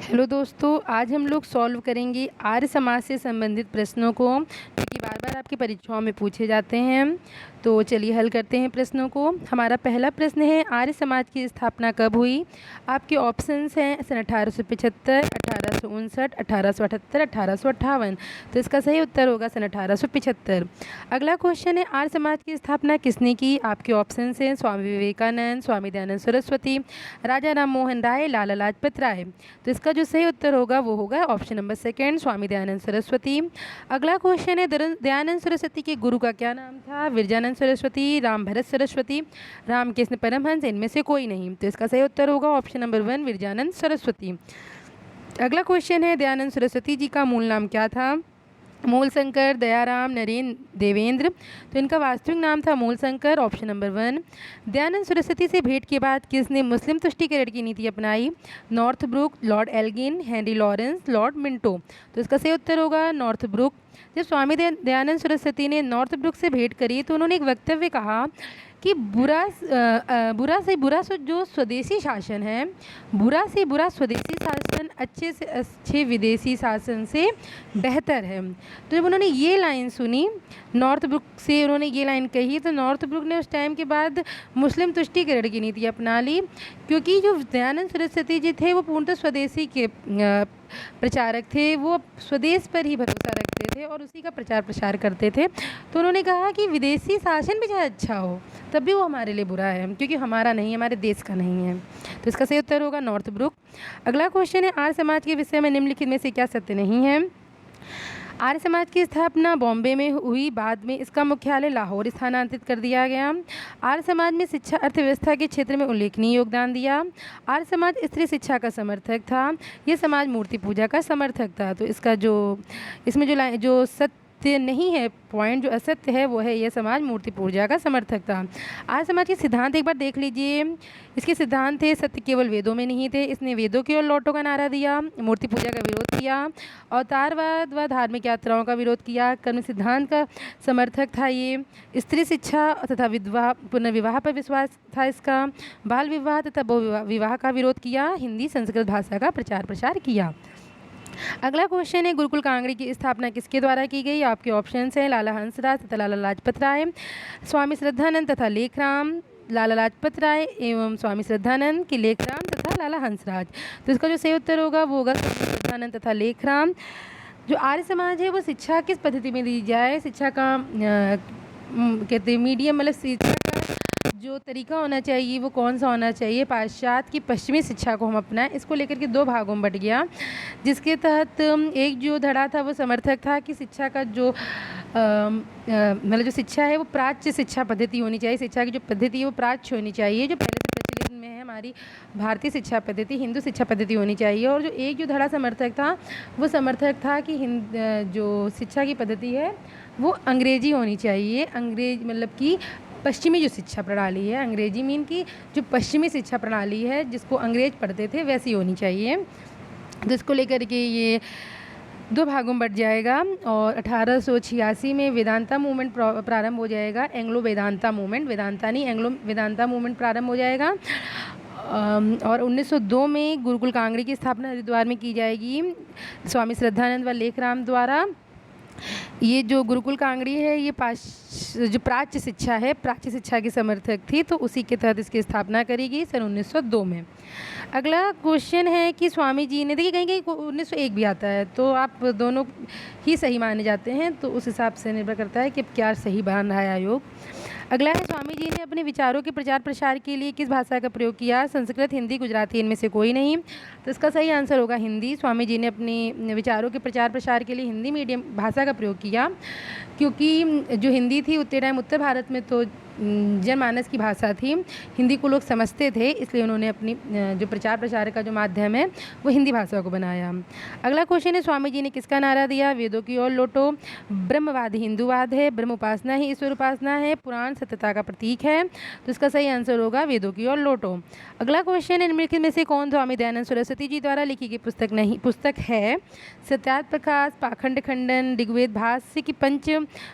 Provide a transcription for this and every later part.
Hello दोस्तों, आज हम लोग सॉल्व करेंगे आर्य समाज से संबंधित प्रश्नों को जो कि बार बार आपकी परीक्षाओं में पूछे जाते हैं। तो चलिए हल करते हैं प्रश्नों को। हमारा पहला प्रश्न है, आर्य समाज की स्थापना कब हुई? आपके ऑप्शंस हैं सन 1875, 1859, 1878, 1858। तो इसका सही उत्तर होगा सन 1875। अगला क्वेश्चन है, आर्य समाज की स्थापना किसने की? आपके ऑप्शंस हैं स्वामी विवेकानंद, स्वामी दयानंद सरस्वती, राजा राम मोहन राय, लाला लाजपत राय। तो इसका जो सही उत्तर होगा वो होगा option number second, Swami Dayanand Saraswati. अगला क्वेश्चन है, दयानंद सरस्वती के गुरु का क्या नाम था? विरजानंद सरस्वती, राम भरत सरस्वती, रामकृष्ण परमहंस, इनमें से कोई नहीं। तो इसका सही उत्तर होगा option number one, Virjanand Saraswati. अगला क्वेश्चन है, दयानंद सरस्वती जी का मूल नाम क्या था? मूलशंकर, दयाराम, नरेंद्र, देवेंद्र। तो इनका वास्तविक नाम था Mulshankar, option number one. Dayanand Saraswati से भेंट के बाद किसने मुस्लिम तुष्टीकरण की नीति अपनाई? Northbrook, Lord Elgin, Henry Lawrence, Lord Minto. तो इसका सही उत्तर होगा नॉर्थब्रुक। जब स्वामी दयानंद सरस्वती ने नॉर्थब्रुक से भेंट करी तो उन्होंने एक वक्तव्य कहा कि बुरा से बुरा जो स्वदेशी शासन है, बुरा से बुरा स्वदेशी शासन अच्छे से अच्छे विदेशी शासन से बेहतर है। तो जब उन्होंने ये लाइन सुनी, नॉर्थब्रुक से उन्होंने ये लाइन कही, तो नॉर्थब्रुक ने उस टाइम के बाद मुस्लिम तुष्टीकरण की नीति अपना ली, क्योंकि जो दयानंद सरस्वती जी थे वो पूर्णतः स्वदेशी के प्रचारक थे। वो स्वदेश पर ही भरोसा रखते थे और उसी का प्रचार प्रसार करते थे। तो उन्होंने कहा कि विदेशी शासन भी चाहे अच्छा हो तब भी वो हमारे लिए बुरा है, क्योंकि हमारा नहीं, हमारे देश का नहीं है। तो इसका सही उत्तर होगा नॉर्थब्रुक। अगला क्वेश्चन है, आर्य समाज के विषय में निम्नलिखित में से क्या सत्य नहीं है? आर्य समाज की स्थापना बॉम्बे में हुई, बाद में इसका मुख्यालय लाहौर स्थानांतरित कर दिया गया। आर्य समाज में शिक्षा अर्थव्यवस्था के क्षेत्र में उल्लेखनीय योगदान दिया। आर्य समाज स्त्री शिक्षा का समर्थक था। यह समाज मूर्ति पूजा का समर्थक था। तो इसका इसमें जो सत्य नहीं है, पॉइंट जो असत्य है वो है, यह समाज मूर्ति पूजा का समर्थक था। आर्य समाज के सिद्धांत एक बार देख लीजिए। इसके सिद्धांत थे, सत्य केवल वेदों में नहीं थे। इसने वेदों की ओर लौटो का नारा दिया, मूर्ति पूजा का विरोध किया, अवतारवाद व धार्मिक यात्राओं का विरोध किया, कर्म सिद्धांत का समर्थक था। ये स्त्री शिक्षा तथा विधवा पुनर्विवाह पर विश्वास था इसका, बाल विवाह तथा बहुविवाह विवाह का विरोध किया, हिंदी संस्कृत भाषा का प्रचार प्रसार किया। अगला क्वेश्चन है, गुरुकुल कांगड़ी की स्थापना किसके द्वारा की गई? आपके ऑप्शंस हैं लाला हंसराज तथा लाला लाजपत राय, स्वामी श्रद्धानंद तथा लेखराम, लाला लाजपत राय एवं स्वामी श्रद्धानंद की लेखराम तथा लाला हंसराज। तो इसका जो सही उत्तर होगा वो होगा स्वामी श्रद्धानंद तथा लेखराम। जो आर्य समाज है वो शिक्षा किस पद्धति में दी जाए? शिक्षा का कहते हैं मीडियम, मतलब शिक्षा का जो तरीका होना चाहिए वो कौन सा होना चाहिए? पाश्चात्य की पश्चिमी शिक्षा को हम अपनाएं, इसको लेकर के दो भागों में बट गया, जिसके तहत एक जो धड़ा था वो समर्थक था कि शिक्षा का जो मतलब जो शिक्षा है वो प्राच्य शिक्षा पद्धति होनी चाहिए। शिक्षा की जो पद्धति है वो प्राच्य होनी चाहिए, जो पहले से प्रचलित में है हमारी भारतीय शिक्षा पद्धति, हिंदू शिक्षा पद्धति होनी चाहिए। और जो एक जो धड़ा समर्थक था वो समर्थक था कि जो शिक्षा की पद्धति है वो अंग्रेजी होनी चाहिए। अंग्रेज मतलब कि पश्चिमी जो शिक्षा प्रणाली है, अंग्रेजी मीन की जो पश्चिमी शिक्षा प्रणाली है जिसको अंग्रेज पढ़ते थे वैसी होनी चाहिए। तो इसको लेकर के ये दो भागों में बट जाएगा। और 1886 में वेदांता मूवमेंट प्रारंभ हो जाएगा, एंग्लो वेदांता मूवमेंट, वेदांता नहीं एंग्लो वेदांता मूवमेंट प्रारंभ हो जाएगा। और 1902 में गुरुकुल कांगड़ी की स्थापना हरिद्वार में की जाएगी स्वामी श्रद्धानंद व लेखराम द्वारा। ये जो गुरुकुल कांगड़ी है ये जो प्राच्य शिक्षा है, प्राच्य शिक्षा की समर्थक थी, तो उसी के तहत इसकी स्थापना करी गई सन 1902 में। अगला क्वेश्चन है कि स्वामी जी ने, देखिए कहीं कहीं 1901 भी आता है, तो आप दोनों ही सही माने जाते हैं, तो उस हिसाब से निर्भर करता है कि क्या सही मान रहा है आयोग। अगला है, स्वामी जी ने अपने विचारों के प्रचार प्रसार के लिए किस भाषा का प्रयोग किया? संस्कृत, हिंदी, गुजराती, इनमें से कोई नहीं। तो इसका सही आंसर होगा हिंदी। स्वामी जी ने अपने विचारों के प्रचार प्रसार के लिए हिंदी मीडियम भाषा का प्रयोग किया, क्योंकि जो हिंदी थी उतने टाइम उत्तर भारत में तो जनमानस की भाषा थी, हिंदी को लोग समझते थे, इसलिए उन्होंने अपनी जो प्रचार प्रसार का जो माध्यम है वो हिंदी भाषा को बनाया। अगला क्वेश्चन है, स्वामी जी ने किसका नारा दिया? वेदों की ओर लौटो, ब्रह्मवाद हिंदूवाद है, ब्रह्म उपासना ही ईश्वर उपासना है, पुराण सत्यता का प्रतीक है। तो इसका सही आंसर होगा वेदों की ओर लौटो। अगला क्वेश्चन है, निम्नलिखित में से कौन स्वामी दयानंद सरस्वती जी द्वारा लिखी गई पुस्तक है? सत्यार्थ प्रकाश, पाखंड खंडन, ऋग्वेद भाष्य की पंच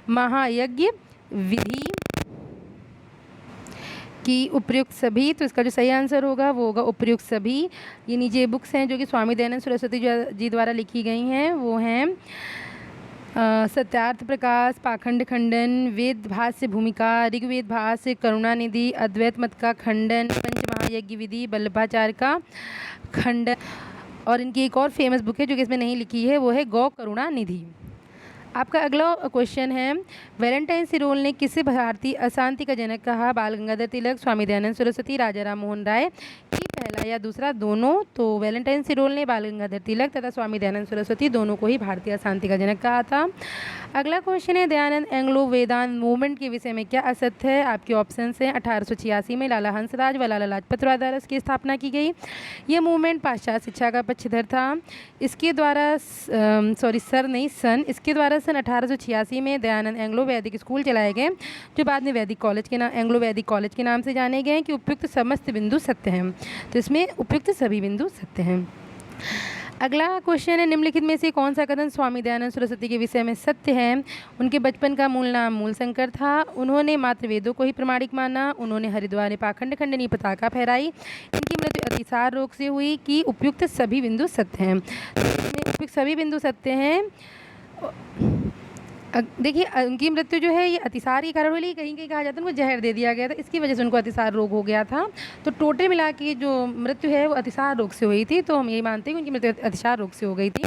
महायज्ञ विधि कि उपर्युक्त सभी, तो इसका जो सही आंसर होगा वो होगा उपर्युक्त सभी। ये नीचे बुक्स हैं जो कि स्वामी दयानंद सरस्वती जी द्वारा लिखी गई हैं, वो हैं सत्यार्थ प्रकाश, पाखंड खंडन, वेद भाष्य भूमिका, ऋग्वेद भाष्य, करुणानिधि, अद्वैत मत का खंडन, पंचमहायज्ञ विधि, वल्लभाचार्य का खंडन। और इनकी एक और फेमस बुक है जो कि इसमें नहीं लिखी है, वो है गौ करुणानिधि। आपका अगला क्वेश्चन है, वैलेंटाइन सिरोल ने किसे भारतीय अशांति का जनक कहा? बाल गंगाधर तिलक, स्वामी दयानंद सरस्वती, राजा राम मोहन राय, कि पहला या दूसरा दोनों? तो वैलेंटाइन सिरोल ने बाल गंगाधर तिलक तथा स्वामी दयानंद सरस्वती दोनों को ही भारतीय अशांति का जनक कहा था। अगला क्वेश्चन है, दयानंद एंग्लो वेदांत मूवमेंट के विषय में क्या असत्य है? आपके ऑप्शंस हैं 1886 में लाला हंसराज व लाला लाजपत राय द्वारा इसकी स्थापना की गई। यह मूवमेंट पाश्चात्य शिक्षा का पक्षधर था। इसके द्वारा इसके द्वारा सन 1886 में दयानंद एंग्लो वैदिक स्कूल चलाए गए जो बाद में वैदिक कॉलेज के नाम एंग्लो वैदिक कॉलेज के नाम से जाने गए कि उपयुक्त समस्त बिंदु सत्य हैं। तो इसमें उपयुक्त सभी बिंदु सत्य हैं। अगला क्वेश्चन है, निम्नलिखित में से कौन सा कथन स्वामी दयानंद सरस्वती के विषय में सत्य है? उनके बचपन का मूल नाम मूलशंकर था। उन्होंने मात्र वेदों को ही प्रमाणिक माना। उन्होंने हरिद्वार में पाखंड खंडनी पताका फहराई। इनकी मृत्यु अतिसार रोग से हुई। कि उपयुक्त सभी बिंदु सत्य हैं। तो इसमें उपयुक्त सभी बिंदु सत्य हैं। देखिए, उनकी मृत्यु जो है ये अतिसार के कारण हुई। कहीं कहीं कहा जाता है उनको जहर दे दिया गया था, इसकी वजह से उनको अतिसार रोग हो गया था। तो टोटल मिला के जो मृत्यु है वो अतिसार रोग से हुई थी। तो हम यही मानते हैं कि उनकी मृत्यु अतिसार रोग से हो गई थी।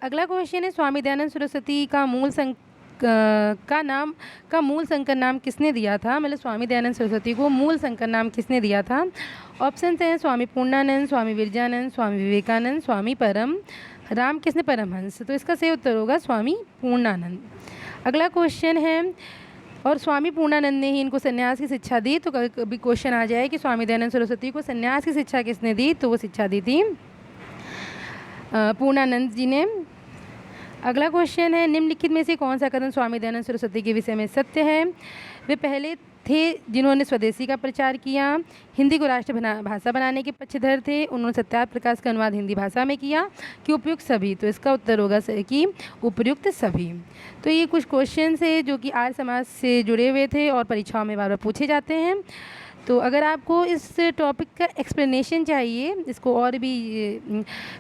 अगला क्वेश्चन है, स्वामी दयानंद सरस्वती का मूल शंकर नाम किसने दिया था? मतलब स्वामी दयानंद सरस्वती को मूल शंकर नाम किसने दिया था? ऑप्शन हैं स्वामी पूर्णानंद, स्वामी विरजानंद, स्वामी विवेकानंद, स्वामी परम रामकृष्ण परमहंस। तो इसका सही उत्तर होगा स्वामी पूर्णानंद। अगला क्वेश्चन है, और स्वामी पूर्णानंद ने ही इनको संन्यास की शिक्षा दी। तो कभी क्वेश्चन आ जाए कि स्वामी दयानंद सरस्वती को संन्यास की शिक्षा किसने दी? तो वो शिक्षा दी थी पूर्णानंद जी ने। अगला क्वेश्चन है, निम्नलिखित में से कौन सा कथन स्वामी दयानंद सरस्वती के विषय में सत्य है? वे पहले थे जिन्होंने स्वदेशी का प्रचार किया। हिंदी को राष्ट्र भाषा बनाने के पक्षधर थे। उन्होंने सत्यार्थ प्रकाश का अनुवाद हिंदी भाषा में किया। कि उपयुक्त सभी? तो इसका उत्तर होगा कि उपयुक्त सभी। तो ये कुछ क्वेश्चन है जो कि आर्य समाज से जुड़े हुए थे और परीक्षाओं में बार बार पूछे जाते हैं। तो अगर आपको इस टॉपिक का एक्सप्लेनेशन चाहिए, इसको और भी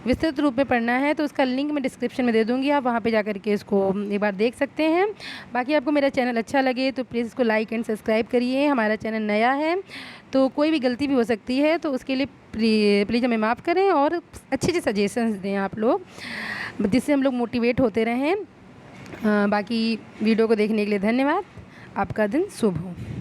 विस्तृत रूप में पढ़ना है, तो उसका लिंक मैं डिस्क्रिप्शन में दे दूँगी, आप वहाँ पे जा कर के इसको एक बार देख सकते हैं। बाकी आपको मेरा चैनल अच्छा लगे तो प्लीज़ इसको लाइक एंड सब्सक्राइब करिए। हमारा चैनल नया है तो कोई भी गलती भी हो सकती है, तो उसके लिए प्लीज़ हमें माफ़ करें और अच्छे सजेशंस दें आप लोग, जिससे हम लोग मोटिवेट होते रहें। बाकी वीडियो को देखने के लिए धन्यवाद। आपका दिन शुभ हो।